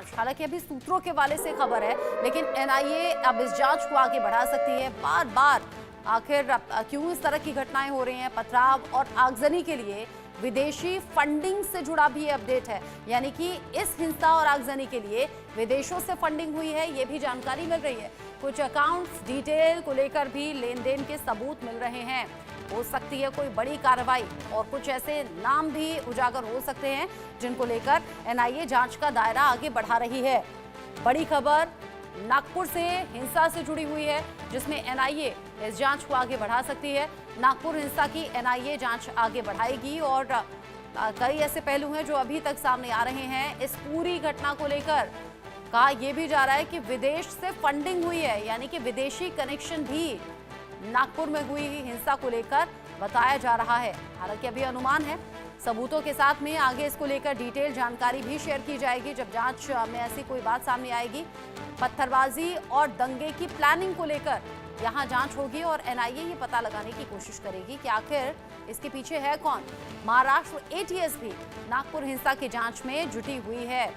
जांच। हालांकि अभी सूत्रों के वाले से खबर है, लेकिन एनआईए अब इस जांच को आगे बढ़ा सकती है। बार बार आखिर क्यों इस तरह की घटनाएं हो रही हैं? पथराव और आगजनी के लिए विदेशी फंडिंग से जुड़ा भी अपडेट है, यानी कि इस हिंसा और आगजनी के लिए विदेशों से फंडिंग हुई है, ये भी जानकारी मिल रही है। कुछ अकाउंट्स डिटेल को लेकर भी लेन देन के सबूत मिल रहे हैं। हो सकती है कोई बड़ी कार्रवाई और कुछ ऐसे नाम भी उजागर हो सकते हैं जिनको लेकर एनआईए जांच का दायरा आगे बढ़ा रही है। बड़ी खबर नागपुर से हिंसा से जुड़ी हुई है, जिसमें एनआईए इस जांच को आगे बढ़ा सकती है। नागपुर हिंसा की एनआईए जांच आगे बढ़ाएगी और कई ऐसे पहलू हैं जो अभी तक सामने आ रहे हैं। इस पूरी घटना को लेकर कहा यह भी जा रहा है कि विदेश से फंडिंग हुई है, यानी कि विदेशी कनेक्शन भी नागपुर में हुई हिंसा को लेकर बताया जा रहा है। हालांकि अभी अनुमान है, सबूतों के साथ में आगे इसको लेकर डिटेल जानकारी भी शेयर की जाएगी जब जांच में ऐसी कोई बात सामने आएगी। पत्थरबाजी और दंगे की प्लानिंग को लेकर यहां जांच होगी और एनआईए ये पता लगाने की कोशिश करेगी कि आखिर इसके पीछे है कौन। महाराष्ट्र एटीएस भी नागपुर हिंसा की जांच में जुटी हुई है।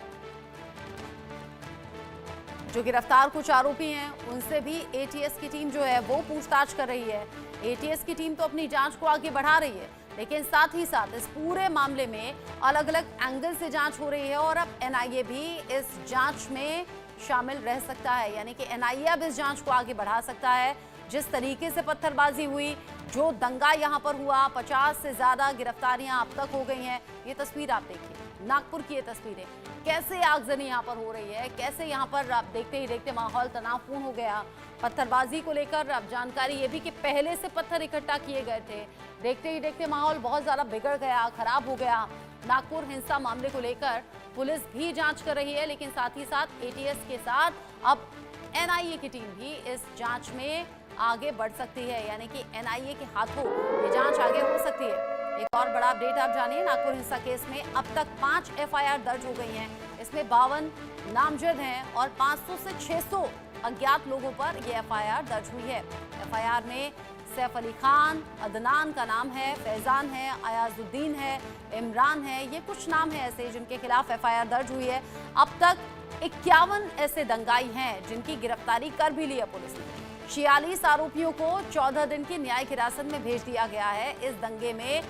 जो गिरफ्तार कुछ आरोपी हैं उनसे भी एटीएस की टीम जो है वो पूछताछ कर रही है। एटीएस की टीम तो अपनी जांच को आगे बढ़ा रही है, लेकिन साथ ही साथ इस पूरे मामले में अलग अलग एंगल से जांच हो रही है और अब एनआईए भी इस जांच में शामिल रह सकता है, यानी कि एनआईए अब इस जांच को आगे बढ़ा सकता है। जिस तरीके से पत्थरबाजी हुई, जो दंगा यहां पर हुआ, 50 से ज्यादा गिरफ्तारियां अब तक हो गई हैं। ये तस्वीर आप देखिए, नागपुर की ये तस्वीरें, कैसे आगजनी यहां पर हो रही है, कैसे यहां पर आप देखते ही देखते माहौल तनावपूर्ण हो गया। पत्थरबाजी को लेकर अब जानकारी ये भी कि पहले से पत्थर इकट्ठा किए गए थे, देखते ही देखते माहौल बहुत ज्यादा बिगड़ गया, खराब हो गया। नागपुर हिंसा मामले को लेकर पुलिस भी जांच कर रही है, लेकिन साथ ही साथ एटीएस के साथ अब एनआईए की टीम भी इस जांच में आगे बढ़ सकती है, यानी कि एनआईए के हाथों ये जांच आगे हो सकती है। एक और बड़ा अपडेट आप जानिए, नागपुर हिंसा केस में अब तक 5 एफआईआर दर्ज हो गई हैं। इसमें 52 नामजद हैं और 500 से 600 अज्ञात लोगों पर यह एफआईआर दर्ज हुई है। एफआईआर में सैफ अली खान, अदनान का नाम है, फैजान है, अयाजुद्दीन है, इमरान है, ये कुछ नाम है ऐसे जिनके खिलाफ एफआईआर दर्ज हुई है। अब तक 51 ऐसे दंगाई हैं जिनकी गिरफ्तारी कर भी ली है पुलिस ने। 46 आरोपियों को 14 दिन की न्यायिक हिरासत में भेज दिया गया है। इस दंगे में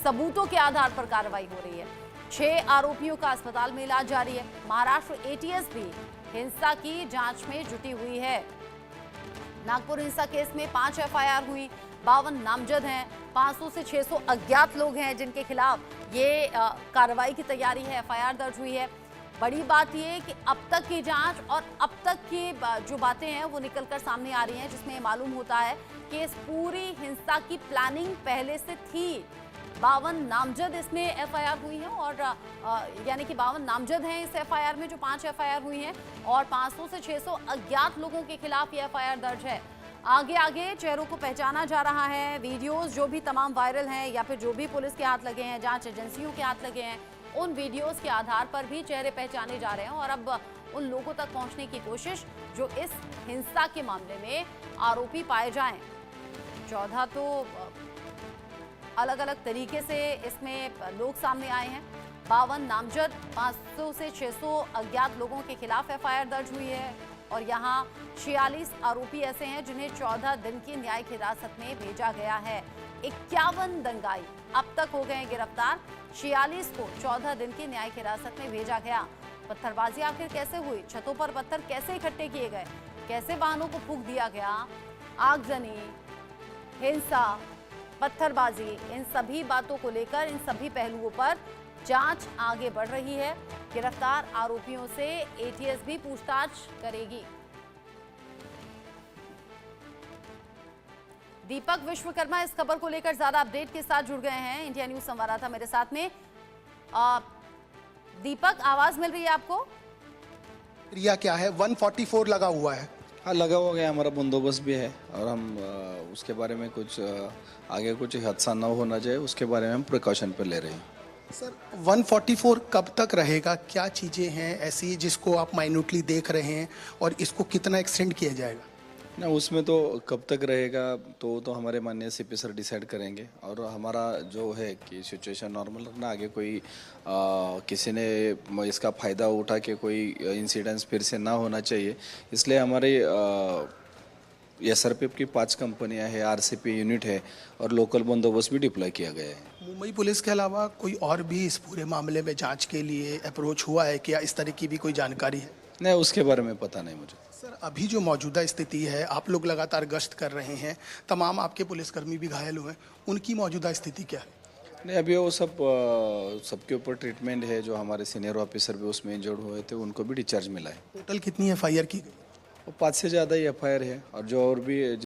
सबूतों के आधार पर कार्रवाई हो रही है। 6 आरोपियों का अस्पताल में इलाज जारी है। महाराष्ट्र एटीएस भी हिंसा की जांच में जुटी हुई है। नागपुर हिंसा केस में 5 एफआईआर हुई, 52 नामजद हैं, 500 से 600 अज्ञात लोग हैं जिनके खिलाफ ये कार्रवाई की तैयारी है, एफआईआर दर्ज हुई है। बड़ी बात ये कि अब तक की जांच और अब तक की जो बातें हैं वो निकलकर सामने आ रही हैं, जिसमें मालूम होता है कि इस पूरी हिंसा की प्लानिंग पहले से थी। 52 नामजद इसमें एफआईआर हुई है और यानी कि 52 नामजद हैं इस एफआईआर में, जो 5 एफआईआर हुई हैं, और 500 से 600 अज्ञात लोगों के खिलाफ ये एफआईआर दर्ज है। आगे आगे चेहरों को पहचाना जा रहा है। वीडियोस जो भी तमाम वायरल हैं या फिर जो भी पुलिस के हाथ लगे हैं, जांच एजेंसियों के हाथ लगे हैं, उन वीडियोस के आधार पर भी चेहरे पहचाने जा रहे हैं और अब उन लोगों तक पहुंचने की कोशिश जो इस हिंसा के मामले में आरोपी पाए जाएं। 14 तो अलग अलग तरीके से इसमें लोग सामने आए हैं। 52 नामजद, 500 से 600 अज्ञात लोगों के खिलाफ एफआईआर दर्ज हुई है और यहाँ 46 आरोपी ऐसे हैं जिन्हें 14 दिन की न्यायिक हिरासत में भेजा गया है। 51 दंगाई अब तक हो गए गिरफ्तार, 46 को 14 दिन की न्यायिक हिरासत में भेजा गया। पत्थरबाजी आखिर कैसे हुई, छतों पर पत्थर कैसे इकट्ठे किए गए, कैसे वाहनों को फूंक दिया गया, आगजनी, हिंसा, पत्थरबाजी, इन सभी बातों को लेकर, इन सभी पहलुओं पर जांच आगे बढ़ रही है। गिरफ्तार आरोपियों से एटीएस भी पूछताछ करेगी। दीपक विश्वकर्मा इस खबर को लेकर ज्यादा अपडेट के साथ जुड़ गए हैं, इंडिया न्यूज संवाददाता मेरे साथ में। दीपक, आवाज मिल रही है आपको? रिया क्या है, 144 लगा हुआ है? हाँ, लगा हुआ गया, हमारा बंदोबस्त भी है और हम उसके बारे में कुछ आगे कुछ हादसा न होना चाहिए उसके बारे में हम प्रिकॉशन पर ले रहे हैं। सर, 144 कब तक रहेगा? क्या चीज़ें हैं ऐसी जिसको आप माइन्यूटली देख रहे हैं और इसको कितना एक्सटेंड किया जाएगा? ना उसमें तो कब तक रहेगा तो हमारे माननीय सीपी सर डिसाइड करेंगे और हमारा जो है कि सिचुएशन नॉर्मल रखना, आगे कोई किसी ने इसका फ़ायदा उठा के कोई इंसिडेंट्स फिर से ना होना चाहिए, इसलिए हमारे SRPF की 5 कंपनियां हैं, RCP यूनिट है और लोकल बंदोबस्त भी डिप्लॉय किया गया है। मुंबई पुलिस के अलावा कोई और भी इस पूरे मामले में जांच के लिए अप्रोच हुआ है क्या? इस तरह की भी कोई जानकारी है? नहीं, उसके बारे में पता नहीं मुझे। सर, अभी जो मौजूदा स्थिति है, आप लोग लगातार गश्त कर रहे हैं, तमाम आपके पुलिसकर्मी भी घायल हुए हैं, उनकी मौजूदा स्थिति क्या है? नहीं, अभी वो सबके ऊपर ट्रीटमेंट है, जो हमारे सीनियर ऑफिसर भी उसमें इंजर्ड हुए थे उनको भी डिस्चार्ज मिला है। टोटल कितनी FIR की गई? वो 5 से ज़्यादा ही FIR है और जो और भी